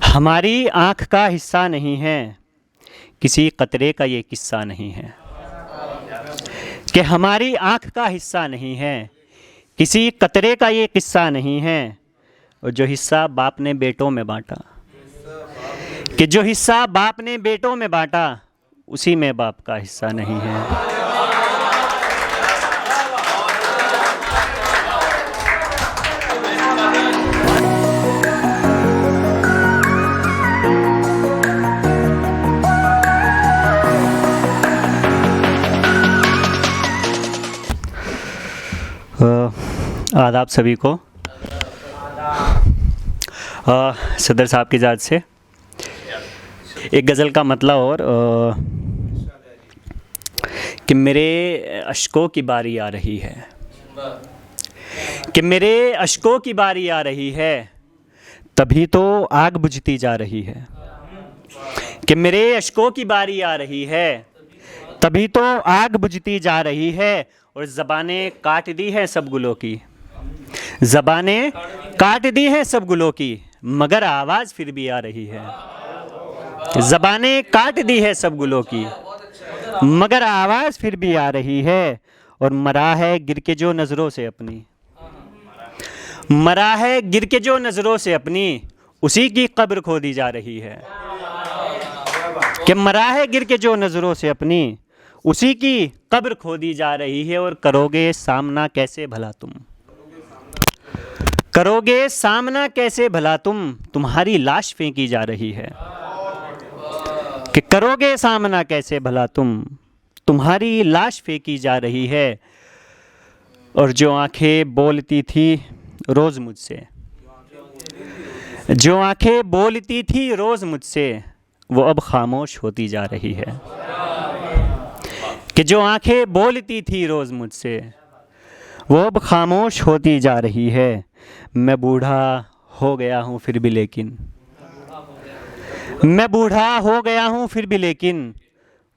हमारी आँख का हिस्सा नहीं है, किसी कतरे का ये किस्सा नहीं है। कि हमारी आँख का हिस्सा नहीं है, किसी कतरे का ये किस्सा नहीं है। और जो हिस्सा बाप ने बेटों में बांटा, कि जो हिस्सा बाप ने बेटों में बांटा, उसी में बाप का हिस्सा नहीं है। आदाब सभी को। सदर साहब की इजाज़त से एक गज़ल का मतलब और कि मेरे अश्कों की बारी आ रही है, कि मेरे अश्कों की बारी आ रही है, तभी तो आग बुझती जा रही है। कि मेरे अश्कों की बारी आ रही है, तभी तो आग बुझती जा रही है। और ज़बानें काट दी हैं सब गुलों की, ज़बानें काट दी हैं सब गुलों की, मगर आवाज़ फिर भी आ रही है। ज़बानें काट दी है सब गुलों की, मगर आवाज़ फिर भी आ रही है। और मरा है गिर के जो नज़रों से अपनी, मरा है गिर के जो नज़रों से अपनी, उसी की कब्र खोदी जा रही है। कि मरा है गिर के जो नज़रों से अपनी, उसी की कब्र खोदी जा रही है। और करोगे सामना कैसे भला तुम, करोगे सामना कैसे भला तुम, तुम्हारी लाश फेंकी जा रही है। कि करोगे सामना कैसे भला तुम, तुम्हारी लाश फेंकी जा रही है। और जो आंखें बोलती थी रोज़ मुझसे, जो आंखें बोलती थी रोज़ मुझसे, वो अब खामोश होती जा रही है। कि जो आंखें बोलती थी रोज़ मुझसे, वो अब खामोश होती जा रही है। मैं बूढ़ा हो गया हूँ फिर भी लेकिन, मैं बूढ़ा हो गया हूँ फिर भी लेकिन,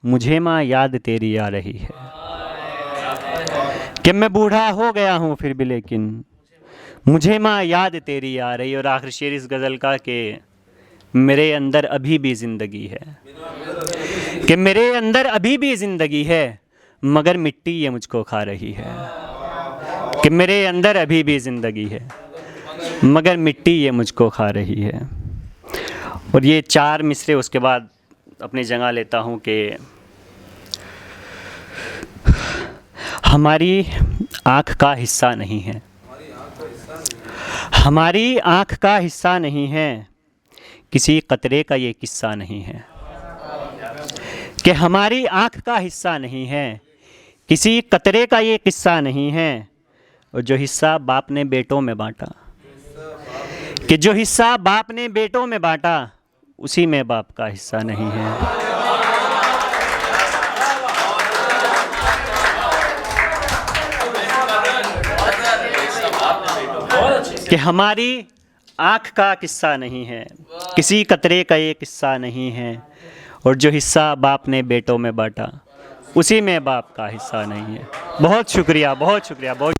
मुझे माँ याद तेरी आ रही है। कि मैं बूढ़ा हो गया हूँ फिर भी लेकिन, मुझे माँ याद तेरी आ रही है। और आखिरी शेर इस गज़ल का कि मेरे अंदर अभी भी ज़िंदगी है, कि मेरे अंदर अभी भी ज़िंदगी है, मगर मिट्टी ये मुझको खा रही है। कि मेरे अंदर अभी भी ज़िंदगी है, मगर मिट्टी ये मुझको खा रही है। और ये 4 मिसरे उसके बाद अपनी जगह लेता हूँ कि हमारी आँख का हिस्सा नहीं है, हमारी आँख का हिस्सा नहीं है, किसी कतरे का ये किस्सा नहीं है। कि हमारी आँख का हिस्सा नहीं है, किसी कतरे का ये किस्सा नहीं है। और जो हिस्सा बाप ने बेटों में बांटा, कि जो हिस्सा बाप ने बेटों में बांटा, उसी में बाप का हिस्सा नहीं है। कि हमारी आँख का किस्सा नहीं है, किसी कतरे का ये किस्सा नहीं है। और जो हिस्सा बाप ने बेटों में बांटा, उसी में बाप का हिस्सा नहीं है। बहुत शुक्रिया, बहुत शुक्रिया, बहुत